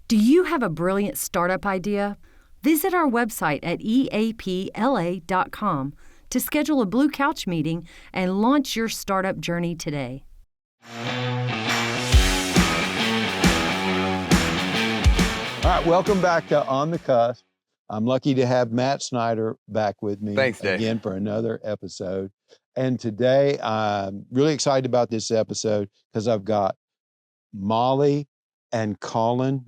Do you have a brilliant startup idea? Visit our website at eapla.com to schedule a Blue Couch meeting and launch your startup journey today. All right, welcome back to On The Cusp. I'm lucky to have Matt Snyder back with me. Thanks, Dave. Again for another episode. And today I'm really excited about this episode because I've got Molly and Collin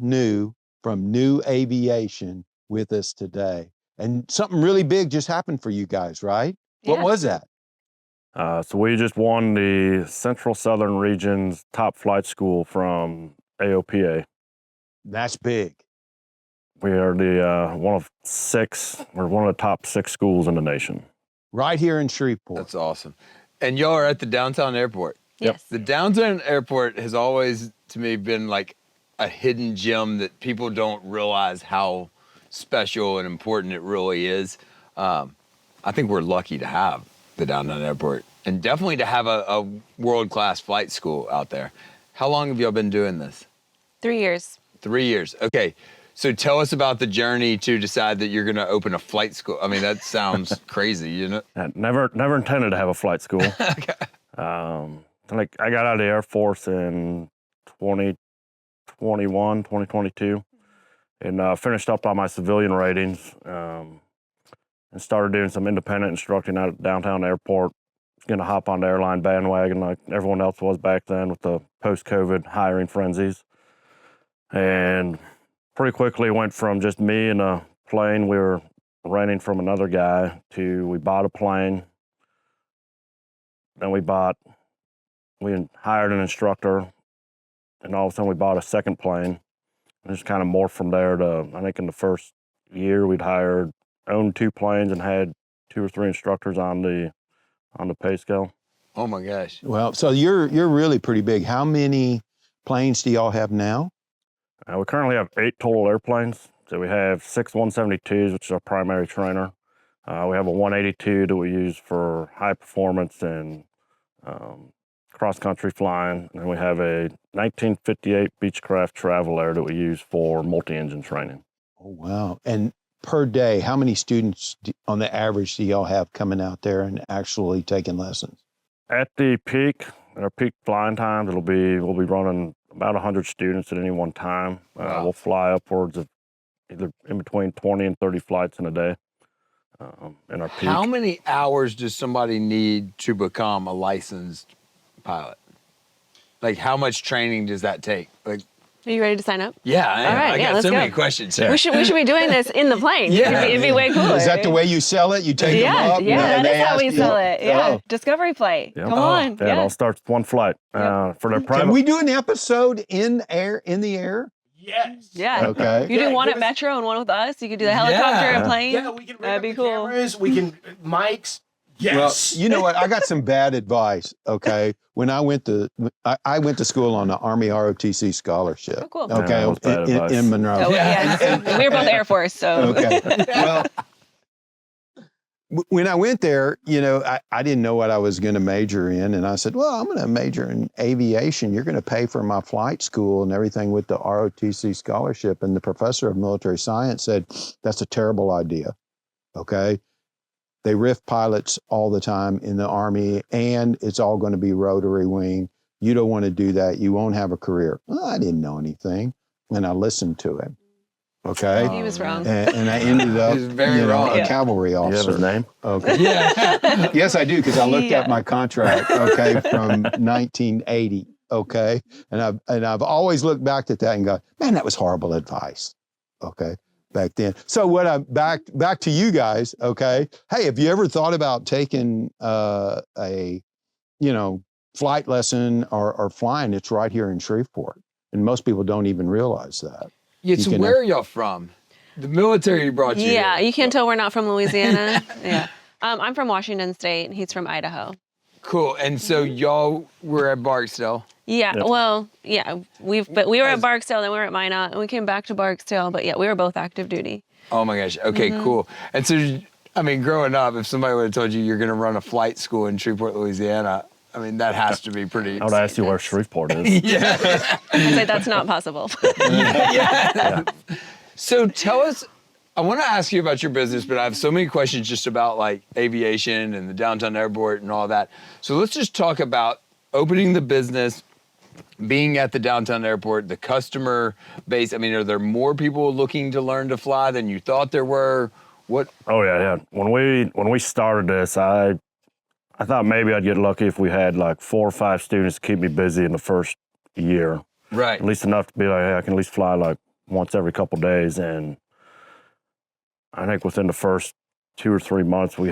from Neu Aviation with us today. And something really big just happened for you guys, right? Yeah. What was that? So we just won the Central Southern Region's top flight school from AOPA. That's big. We are the one of the top 6 schools in the nation. Right here in Shreveport. That's awesome. And y'all are at the downtown airport. Yes. The downtown airport has always, to me, been like a hidden gem that people don't realize how special and important it really is. I think we're lucky to have the downtown airport and definitely to have a world-class flight school out there. How long have y'all been doing this? 3 years. 3 years. Okay. So tell us about the journey to decide that you're going to open a flight school. I mean, that sounds crazy, you know? Never intended to have a flight school. Okay. I got out of the Air Force in 2022, and finished up on my civilian ratings, and started doing some independent instructing out at downtown airport. Going to hop on the airline bandwagon like everyone else was back then with the post-COVID hiring frenzies. And pretty quickly went from just me and a plane we were renting from another guy to we bought a plane. Then we hired an instructor, and all of a sudden we bought a second plane. And just kind of morphed from there to, I think in the first year we'd owned 2 planes and had 2 or 3 instructors on the pay scale. Oh my gosh. Well, so you're really pretty big. How many planes do y'all have now? We currently have 8 total airplanes. So we have 6 172s, which is our primary trainer. We have a 182 that we use for high performance and cross-country flying. And we have a 1958 Beechcraft Traveler that we use for multi-engine training. Oh, wow. And per day, how many students on the average do y'all have coming out there and actually taking lessons? At our peak flying times, we'll be running about 100 students at any one time. Wow. We'll fly upwards of either in between 20 and 30 flights in a day in our peak. How many hours does somebody need to become a licensed pilot? Like, how much training does that take? Like, Are you ready to sign up? yeah, I am. All right, I got let's so go. many questions here. We should be doing this in the plane. Yeah. It'd be way cooler. Is that the way you sell it? You take them Yeah, up? yeah, and that they is how ask we you- sell it. Yeah, Oh. discovery flight. Yeah. Come on. Yeah, it all starts with one flight. For their private. Can we do an episode in the air? Yes. Yeah. Okay. You do Yeah, one give at us- Metro and one with us. You could do the helicopter Yeah. and plane. Yeah, we can rig That'd up be the cool. cameras. We can mics. Yes. Well, you know what? I got some bad advice. Okay, when I went to school on the Army ROTC scholarship. Oh, cool. Okay, Yeah, that was bad advice. in Monroe. Oh, yeah. We were both Air Force, so. Okay. Well, when I went there, I didn't know what I was going to major in, and I said, "Well, I'm going to major in aviation. You're going to pay for my flight school and everything with the ROTC scholarship." And the professor of military science said, "That's a terrible idea." Okay. They RIF pilots all the time in the Army, and it's all going to be rotary wing. You don't want to do that. You won't have a career. Well, I didn't know anything, and I listened to him. Okay. He was wrong. And I ended up, He was very wrong. a Yeah. cavalry You have officer. his name? Okay. Yeah. Yes, I do, because I looked Yeah. at my contract. Okay, from 1980. Okay, and I've always looked back at that and go, man, that was horrible advice. Okay. Back then. So what back to you guys, okay? Hey, have you ever thought about taking a flight lesson or flying? It's right here in Shreveport. And most people don't even realize that. Yeah, so can- where are y'all from? The military brought you Yeah, here. you can't tell we're not from Louisiana. Yeah. I'm from Washington State, and he's from Idaho. Cool. And so y'all were at Barksdale. Yeah, Yep. well, yeah, we were at Barksdale, then we were at Minot, and we came back to Barksdale, but yeah, we were both active duty. Oh my gosh. Okay, cool. And so, I mean, growing up, if somebody would have told you you're going to run a flight school in Shreveport, Louisiana, I mean, that has to be pretty. I would ask you where Shreveport is. I'd say that's not possible. Yeah. So tell us, I want to ask you about your business, but I have so many questions just about like aviation and the downtown airport and all that. So let's just talk about opening the business, being at the downtown airport, the customer base. I mean, are there more people looking to learn to fly than you thought there were? What? Oh yeah. When we started this, I thought maybe I'd get lucky if we had like 4 or 5 students to keep me busy in the first year. Right. At least enough to be like, hey, I can at least fly like once every couple of days. And I think within the first 2 or 3 months, I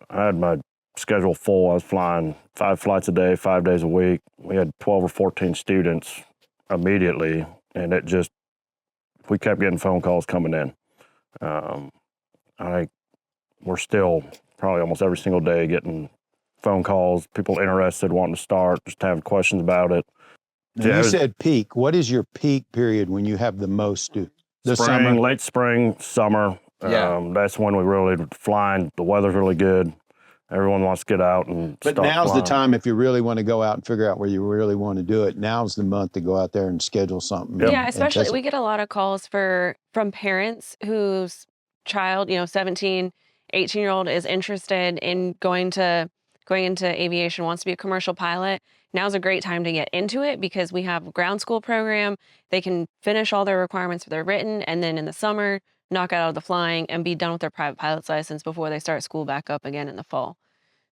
had my schedule full. I was flying 5 flights a day, 5 days a week. We had 12 or 14 students immediately, and we kept getting phone calls coming in. I think we're still probably almost every single day getting phone calls, people interested, wanting to start, just having questions about it. Now, you said peak. What is your peak period when you have the most? The summer? Late spring, summer. Yeah. That's when we really flying. The weather's really good. Everyone wants to get out and But start now's flying. the time if you really want to go out and figure out where you really want to do it. Now's the month to go out there and schedule something. Yep. Yeah, especially we get a lot of calls from parents whose child, 17, 18-year-old is interested in going into aviation, wants to be a commercial pilot. Now's a great time to get into it because we have a ground school program. They can finish all their requirements for their written, and then in the summer, knock out all the flying and be done with their private pilot's license before they start school back up again in the fall.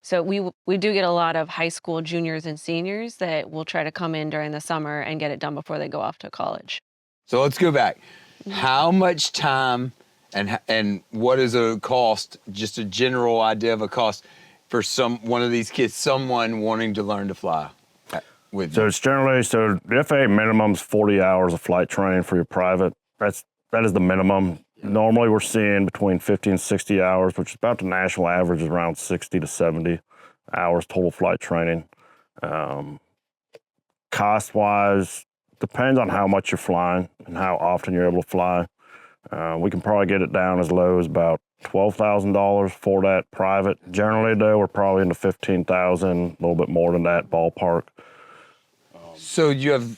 So we do get a lot of high school juniors and seniors that will try to come in during the summer and get it done before they go off to college. So let's go back. How much time and what is a cost, just a general idea of a cost for one of these kids, someone wanting to learn to fly with So you? it's generally, the FAA minimum is 40 hours of flight training for your private. That is the minimum. Normally we're seeing between 50 and 60 hours, which is about the national average is around 60 to 70 hours total flight training. Cost-wise, depends on how much you're flying and how often you're able to fly. We can probably get it down as low as about $12,000 for that private. Generally, though, we're probably in the $15,000, a little bit more than that ballpark. So you have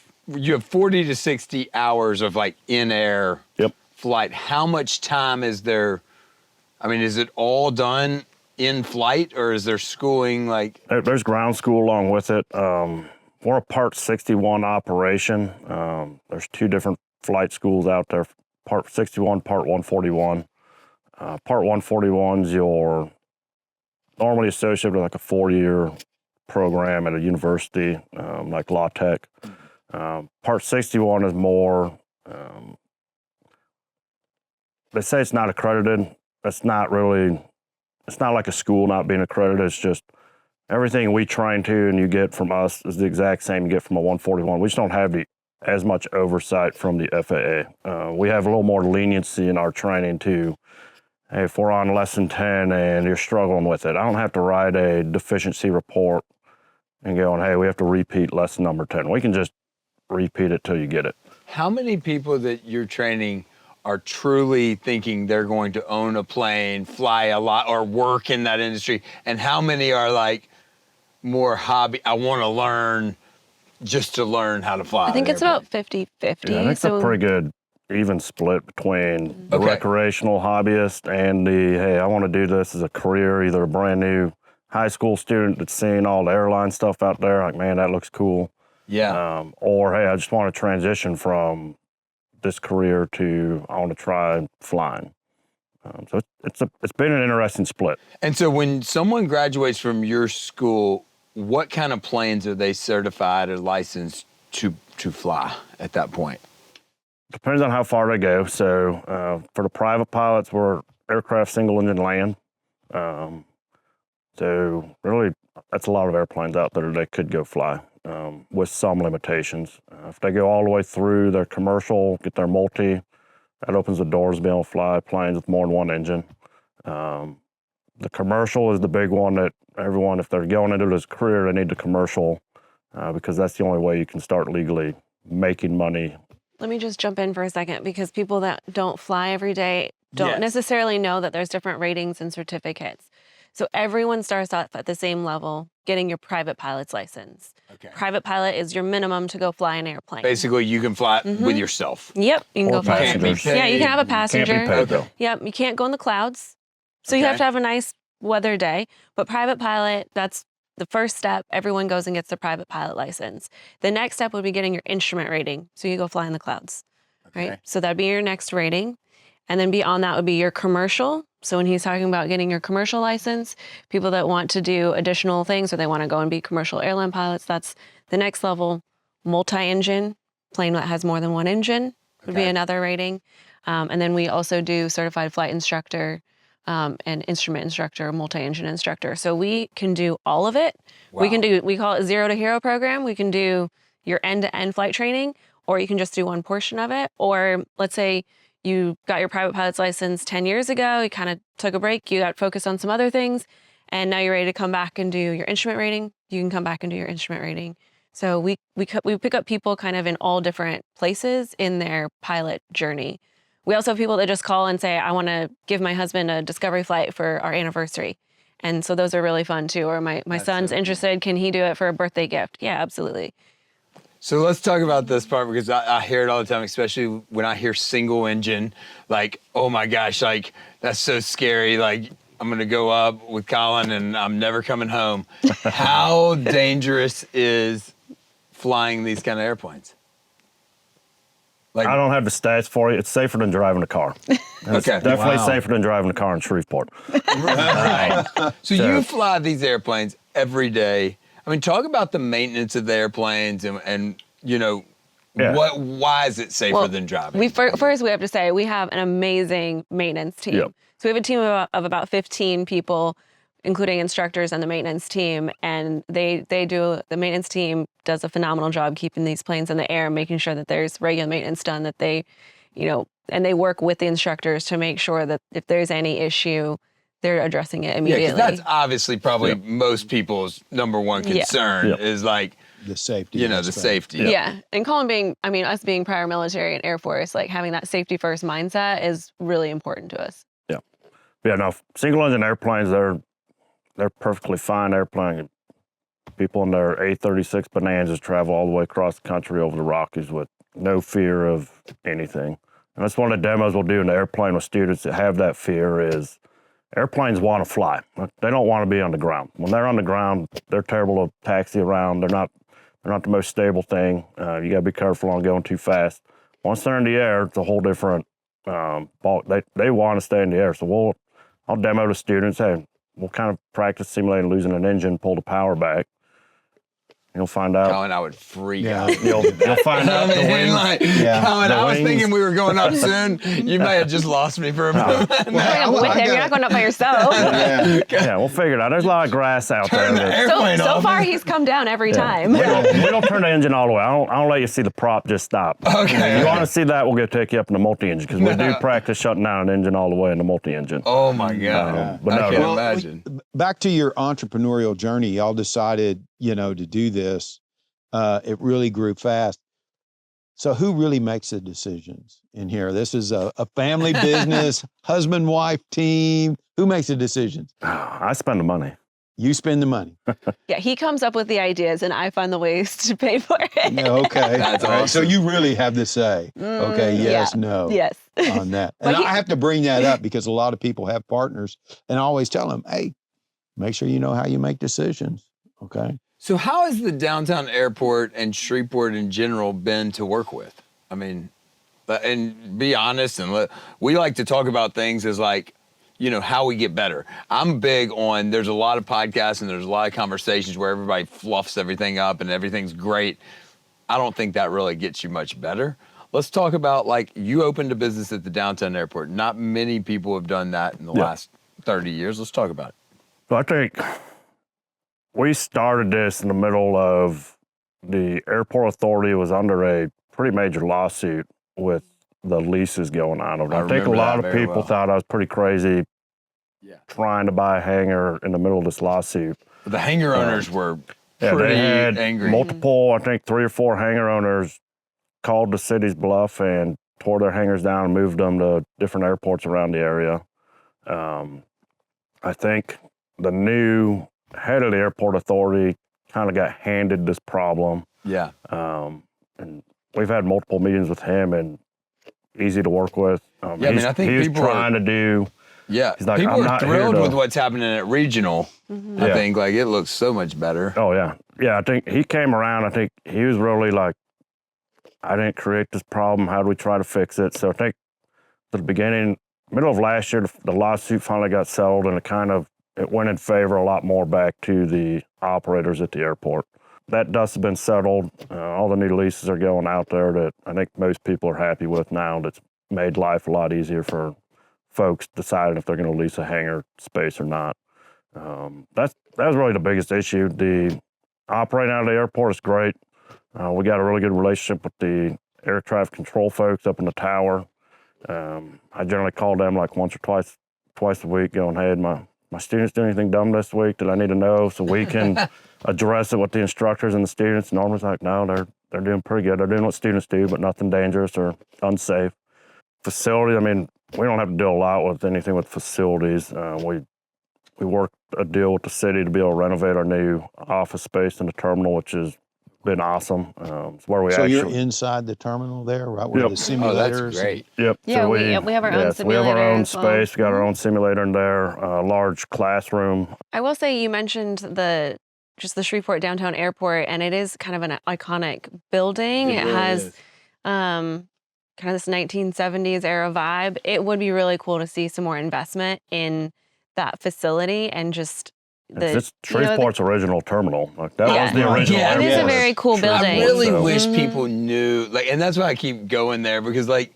40 to 60 hours of like in-air flight. How much time is there? I mean, is it all done in flight or is there schooling like? There's ground school along with it. We're a Part 61 operation. There's 2 different flight schools out there, Part 61, Part 141. Part 141 is your normally associated with like a 4-year program at a university, like Law Tech. Part 61 is more, they say it's not accredited. It's not like a school not being accredited. It's just everything we train to and you get from us is the exact same you get from a 141. We just don't have as much oversight from the FAA. We have a little more leniency in our training too. Hey, if we're on lesson 10 and you're struggling with it, I don't have to write a deficiency report and going, hey, we have to repeat lesson number 10. We can just repeat it till you get it. How many people that you're training are truly thinking they're going to own a plane, fly a lot, or work in that industry? And how many are like more hobby, I want to learn just to learn how to fly? I think it's about 50-50. Yeah, I think it's a pretty good even split between the recreational hobbyist and the, hey, I want to do this as a career, either a brand new high school student that's seeing all the airline stuff out there, like, man, that looks cool. Yeah. Or, hey, I just want to transition from this career to I want to try flying. So it's been an interesting split. And so when someone graduates from your school, what kind of planes are they certified or licensed to fly at that point? Depends on how far they go. So for the private pilots, we're aircraft single engine land. So really, that's a lot of airplanes out there that could go fly with some limitations. If they go all the way through their commercial, get their multi, that opens the doors to be able to fly planes with more than one engine. The commercial is the big one that everyone, if they're going into this career, they need the commercial because that's the only way you can start legally making money. Let me just jump in for a second because people that don't fly every day don't necessarily know that there's different ratings and certificates. So everyone starts off at the same level, getting your private pilot's license. Okay. Private pilot is your minimum to go fly an airplane. Basically, you can fly with yourself. Yep, you can Or go fly. passengers. Yeah, you can have a Can't passenger. be paid, though. Yep, you can't go in the clouds. So you have to have a nice weather day. But private pilot, that's the first step. Everyone goes and gets their private pilot license. The next step would be getting your instrument rating. So you go fly in the clouds, right? So that'd be your next rating. And then beyond that would be your commercial. So when he's talking about getting your commercial license, people that want to do additional things or they want to go and be commercial airline pilots, that's the next level. Multi-engine, plane that has more than one engine would be another rating. And then we also do certified flight instructor and instrument instructor, multi-engine instructor. So we can do all of it. Wow. We call it Zero to Hero program. We can do your end-to-end flight training, or you can just do one portion of it. Or let's say you got your private pilot's license 10 years ago, you kind of took a break, you got focused on some other things, and now you're ready to come back and do your instrument rating. You can come back and do your instrument rating. So we pick up people kind of in all different places in their pilot journey. We also have people that just call and say, I want to give my husband a discovery flight for our anniversary. And so those are really fun too. Or my son's interested, can he do it for a birthday gift? Yeah, absolutely. So let's talk about this part because I hear it all the time, especially when I hear single engine, like, oh my gosh, like that's so scary. Like I'm going to go up with Collin and I'm never coming home. How dangerous is flying these kind of airplanes? Like, I don't have the stats for you. It's safer than driving a car. It's definitely safer than driving a car in Shreveport. Right. So you fly these airplanes every day. I mean, talk about the maintenance of the airplanes and you know, why is it safer than driving? First, we have to say we have an amazing maintenance team. Yep. So we have a team of about 15 people, including instructors and the maintenance team. And the maintenance team does a phenomenal job keeping these planes in the air, making sure that there's regular maintenance done, that they, you know, and they work with the instructors to make sure that if there's any issue, they're addressing it immediately. Yeah, because that's obviously probably most people's number one concern is like the safety. You know, the safety. Yeah. And Collin us being prior military and Air Force, like having that safety first mindset is really important to us. Yeah. Yeah, no, single engine airplanes, they're perfectly fine airplanes. People in their A36 Bonanzas travel all the way across the country over the Rockies with no fear of anything. And that's one of the demos we'll do in the airplane with students that have that fear is airplanes want to fly. They don't want to be on the ground. When they're on the ground, they're terrible to taxi around. They're not the most stable thing. You got to be careful on going too fast. Once they're in the air, it's a whole different ball. They want to stay in the air. So I'll demo to students. Hey, we'll kind of practice simulating losing an engine, pull the power back. You'll find out. Colin, I would freak out. You'll find out the wings. Colin, I was thinking we were going up soon. You may have just lost me for a moment. You're not going up by yourself. Yeah, we'll figure it out. There's a lot of grass out there. So far, he's come down every time. We don't turn the engine all the way. I don't let you see the prop just stop. Okay. If you want to see that, we'll go take you up in the multi-engine because we do practice shutting down an engine all the way in the multi-engine. Oh my God. But I can't imagine. Back to your entrepreneurial journey, y'all decided, to do this. It really grew fast. So who really makes the decisions in here? This is a family business, husband-wife team. Who makes the decisions? I spend the money. You spend the money. Yeah, he comes up with the ideas and I find the ways to pay for it. Okay. That's All right. awesome. So you really have the say. Okay, yes, no. Yes. On that. And I have to bring that up because a lot of people have partners and I always tell them, hey, make sure you know how you make decisions. Okay. So how has the downtown airport and Shreveport in general been to work with? I mean, and be honest, and we like to talk about things as like, how we get better. I'm big on, there's a lot of podcasts and there's a lot of conversations where everybody fluffs everything up and everything's great. I don't think that really gets you much better. Let's talk about, like, you opened a business at the downtown airport. Not many people have done that in the last 30 years. Let's talk about it. So I think we started this in the middle of the airport authority was under a pretty major lawsuit with the leases going on over there. I think a lot of people thought I was pretty crazy trying to buy a hangar in the middle of this lawsuit. The hangar owners were they pretty had angry. Multiple, I think 3 or 4 hangar owners called the city's bluff and tore their hangars down and moved them to different airports around the area. I think the new head of the airport authority kind of got handed this problem. Yeah. And we've had multiple meetings with him, and easy to work with. Yeah, I mean, I think he's people trying to do. Yeah, He's like, people I'm are not here thrilled to- with what's happening at regional. I Yeah. think like it looks so much better. Oh yeah, yeah. I think he came around. I think he was really like, I didn't create this problem. How do we try to fix it? So I think at the beginning, middle of last year, the lawsuit finally got settled, and it went in favor a lot more back to the operators at the airport. That dust has been settled. All the new leases are going out there that I think most people are happy with now. That's made life a lot easier for folks deciding if they're going to lease a hangar space or not. That was really the biggest issue. The operating out of the airport is great. We got a really good relationship with the air traffic control folks up in the tower. I generally call them like once or twice a week, going, "Hey, my students do anything dumb this week that I need to know so we can address it with the instructors and the students." And Norman's like, "No, they're doing pretty good. They're doing what students do, but nothing dangerous or unsafe." Facility, I mean, we don't have to do a lot with anything with facilities. We worked a deal with the city to be able to renovate our new office space in the terminal, which has been awesome. It's where we So actually. you're inside the terminal there, right where Yep. the simulators. Oh, that's great. Yep. Yeah, so we have our own so we have our simulator own as well. space. We got our own simulator in there. A large classroom. I will say you mentioned the Shreveport downtown airport, and it is kind of an iconic building. It really has is. kind of this 1970s era vibe. It would be really cool to see some more investment in that facility and just It's Shreveport's original terminal. Like that Yeah. was the original. Yeah, it is a airport. very cool building. I really So- wish people knew, like, and that's why I keep going there because, like,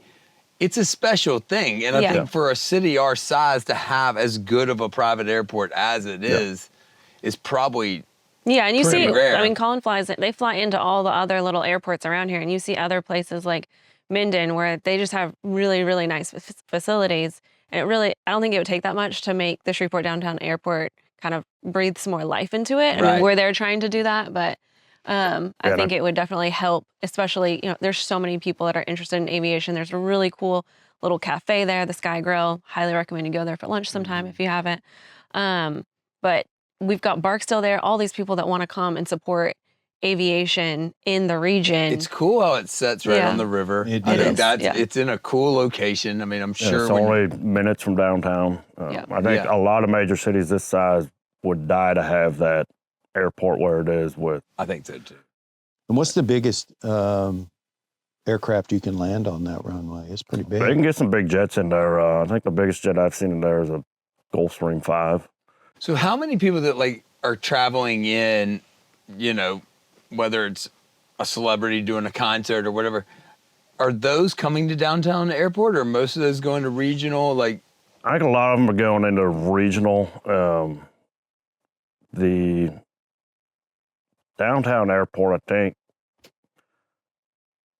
it's a special thing. And I Yeah. think for a city our size to have as good of a private airport as it is probably Yeah, and you pretty see, rare. I mean, Collin they fly into all the other little airports around here, and you see other places like Minden where they just have really, really nice facilities. And I don't think it would take that much to make the Shreveport downtown airport kind of breathe some more life into it. I Right. mean, where they're trying to do that, but I think it would definitely help, especially, there's so many people that are interested in aviation. There's a really cool little cafe there, the Sky Grill. Highly recommend you go there for lunch sometime if you haven't. But we've got Barksdale there, all these people that want to come and support aviation in the region. It's cool how it sets right Yeah. on the river. It I is. think Yeah. it's in a cool location. I mean, I'm Yeah, sure it's when- only minutes from downtown. Yeah. I think Yeah. a lot of major cities this size would die to have that airport where it is with. I think so too. And what's the biggest aircraft you can land on that runway? It's pretty big. They can get some big jets in there. I think the biggest jet I've seen in there is a Gulfstream 5. So how many people that like are traveling in, whether it's a celebrity doing a concert or whatever, are those coming to downtown airport or most of those going to regional? Like, I think a lot of them are going into regional. The downtown airport, I think,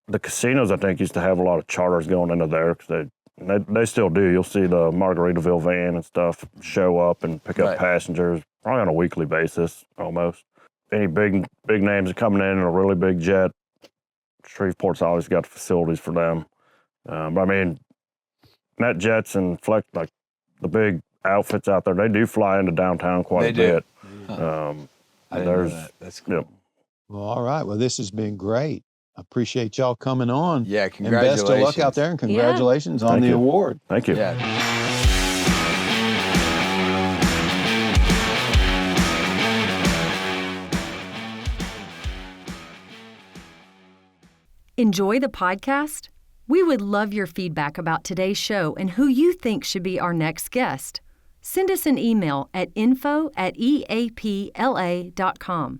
the casinos, I think, used to have a lot of charters going into there because they still do. You'll see the Margaritaville van and stuff show up and pick up Right. passengers probably on a weekly basis almost. Any big names are coming in a really big jet. Shreveport's always got the facilities for them. But I mean, NetJets and Flex, like the big outfits out there, they do fly into downtown quite They a do. bit. I didn't know There's- that. That's cool. Yep. Well, all right. Well, this has been great. I appreciate y'all coming on. Yeah, And congratulations. best of luck out there, and congratulations on Thank the you. award. Thank you. Yeah. Enjoy the podcast? We would love your feedback about today's show and who you think should be our next guest. Send us an email at info@eapla.com.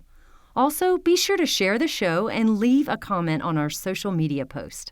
Also, be sure to share the show and leave a comment on our social media post.